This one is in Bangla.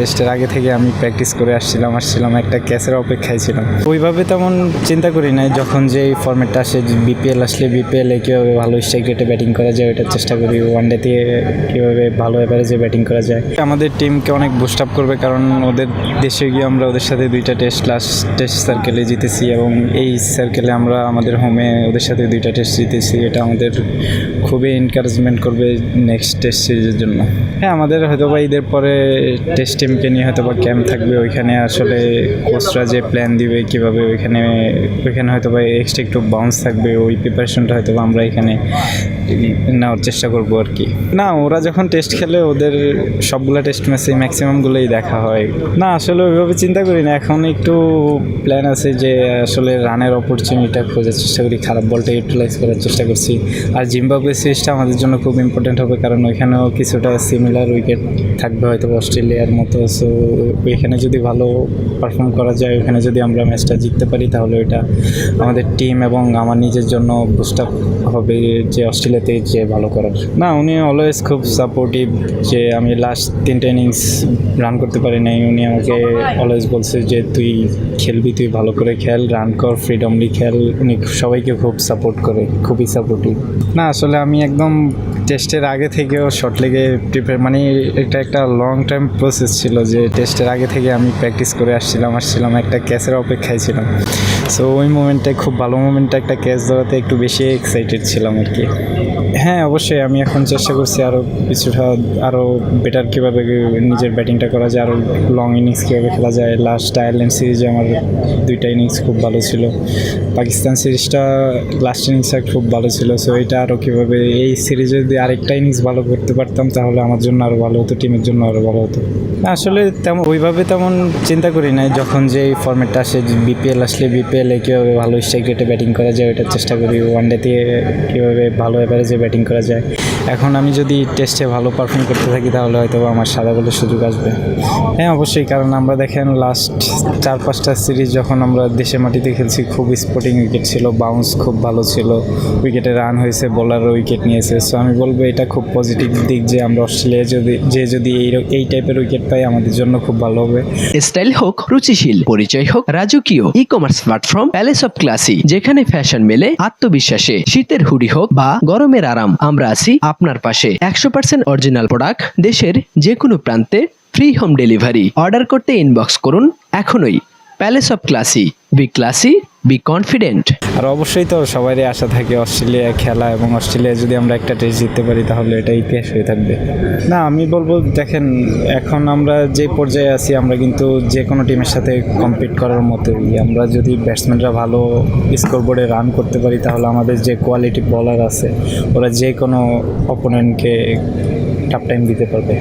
টেস্টের আগে থেকে আমি প্র্যাকটিস করে আসছিলাম একটা ক্যাচের অপেক্ষায় ছিলাম। ওইভাবে তেমন চিন্তা করি নাই, যখন যে ফরম্যাটটা আসে বিপিএল আসলে বিপিএলে কীভাবে ভালো স্ট্রাইক রেটে ব্যাটিং করা যায় ওইটার চেষ্টা করি, ওয়ানডেতে কীভাবে ভালো এভারেজে ব্যাটিং করা যায়। আমাদের টিমকে অনেক বুস্ট আপ করবে, কারণ ওদের দেশে গিয়ে আমরা ওদের সাথে 2টা লাস্ট টেস্ট সার্কেলে জিতেছি এবং এই সার্কেলে আমরা আমাদের হোমে ওদের সাথে 2টা টেস্ট জিতেছি। এটা আমাদের খুবই এনকারেজমেন্ট করবে নেক্সট টেস্ট সিরিজের জন্য। হ্যাঁ, আমাদের হয়তো বা ঈদের পরে টেস্ট টিমকে নিয়ে হয়তো বা ক্যাম্প থাকবে, ওইখানে আসলে কোচরা যে প্ল্যান দিবে কীভাবে ওইখানে হয়তো বা এক্সট্রা একটু বাউন্স থাকবে, ওই প্রিপারেশনটা হয়তো বা আমরা এখানে নেওয়ার চেষ্টা করবো আর কি। না, ওরা যখন টেস্ট খেলে ওদের সবগুলো টেস্ট ম্যাচে ম্যাক্সিমামগুলোই দেখা হয়। না, আসলে ওইভাবে চিন্তা করি না, এখন একটু প্ল্যান আছে যে আসলে রানের অপরচুনিটিটা খোঁজার চেষ্টা করি, খারাপ বলটা ইউটিলাইজ করার চেষ্টা করছি। আর জিম্বাবুয়ে সিরিজটা আমাদের জন্য খুব ইম্পর্টেন্ট হবে, কারণ ওইখানেও কিছুটা সিমিলার উইকেট থাকবে হয়তো অস্ট্রেলিয়ার মতো। সো ওইখানে যদি ভালো পারফর্ম করা যায়, ওইখানে যদি আমরা ম্যাচটা জিততে পারি, তাহলে ওইটা আমাদের টিম এবং আমার নিজের জন্য বুস্ট আপ হবে যে অস্ট্রেলিয়াতে যে ভালো করার। না, উনি অলওয়েজ খুব সাপোর্টিভ, যে আমি লাস্ট 3টা ইনিংস রান করতে পারি নাই, উনি আমাকে অলওয়েজ বলছে যে তুই খেলবি, তুই ভালো করে খেল, রান কর, ফ্রিডমলি খেল। উনি সবাইকে খুব সাপোর্ট করে, খুবই সাপোর্টিভ। না, আসলে আমি একদম টেস্টের আগে থেকেও শর্ট লেগে প্রিপেয়ার, মানে এটা একটা লং টাইম প্রসেস ছিল যে টেস্টের আগে থেকে আমি প্র্যাকটিস করে আসছিলাম একটা ক্যাচের অপেক্ষায় ছিলাম। সো ওই মোমেন্টে খুব ভালো মোমেন্টে একটা ক্যাচ ধরাতে একটু বেশি এক্সাইটেড ছিলাম আর কি। হ্যাঁ, অবশ্যই আমি এখন চেষ্টা করছি আরও বেটার কীভাবে নিজের ব্যাটিংটা করা যায়, আরও লং ইনিংস কীভাবে খেলা যায়। লাস্ট আয়ারল্যান্ড সিরিজে আমার 2টা ইনিংস খুব ভালো ছিল, পাকিস্তান সিরিজটা লাস্ট ইনিংসটা খুব ভালো ছিল। সো এটা আরও কীভাবে এই সিরিজে যদি আরেকটা ইনিংস ভালো করতে পারতাম তাহলে আমার জন্য আরও ভালো হতো, টিমের জন্য আরও ভালো হতো। আসলে ওইভাবে তেমন চিন্তা করি নাই, যখন যে ফরম্যাটটা আসে বিপিএল আসলে বিপিএলে কীভাবে ভালো স্ট্রাইক রেটে ব্যাটিং করা যায় ওইটার চেষ্টা করি, ওয়ানডেতে কীভাবে ভালো এভারেজে ব্যাটিং করা যায়। এখন আমি যদি টেস্টে ভালো পারফর্ম করতে থাকি তাহলে হয়তো আমার সাদা বলের সুযোগ আসবে। হ্যাঁ, অবশ্যই, কারণ আমরা দেখেন লাস্ট 4-5টা সিরিজ যখন আমরা দেশে মাটিতে খেলছি খুব স্পোর্টিং উইকেট ছিল, বাউন্স খুব ভালো ছিল, উইকেটে রান হয়েছে, বোলারও উইকেট নিয়েছে। সো আমি বলবো এটা খুব পজিটিভ দিক যে আমরা অস্ট্রেলিয়া যদি এই টাইপের উইকেট পাই আমাদের জন্য খুব ভালো হবে। স্টাইল হোক রুচিশীল, পরিচয় হোক রাজকীয়, e commerce platform palace of classy, যেখানে ফ্যাশন মেলে আত্মবিশ্বাসে। শীতের হুডি হোক বা গরমের আরাম, আমরা আছি আপনার পাশে। 100% অরিজিনাল প্রোডাক্ট, দেশের যে কোনো প্রান্তে, ফ্রি হোম ডেলিভারি। অর্ডার করতে ইনবক্স করুন এখনই। Palace of classy, be classy, be confident. আর অবশ্যই তো সবারই আশা থাকে অস্ট্রেলিয়া খেলা, এবং অস্ট্রেলিয়া যদি আমরা একটা টেস্ট জিততে পারি তাহলে এটা ইতিহাস হয়ে থাকবে। না, আমি বলবো দেখেন এখন আমরা যে পর্যায়ে আছি, আমরা কিন্তু যে কোনো টিমের সাথে কম্পিট করার মতোই। আমরা যদি ব্যাটসম্যানরা ভালো স্কোরবোর্ডে রান করতে পারি তাহলে আমাদের যে কোয়ালিটি বলার আছে ওরা যে কোনো অপোনেন্টকে টাফ টাইম দিতে পারবে।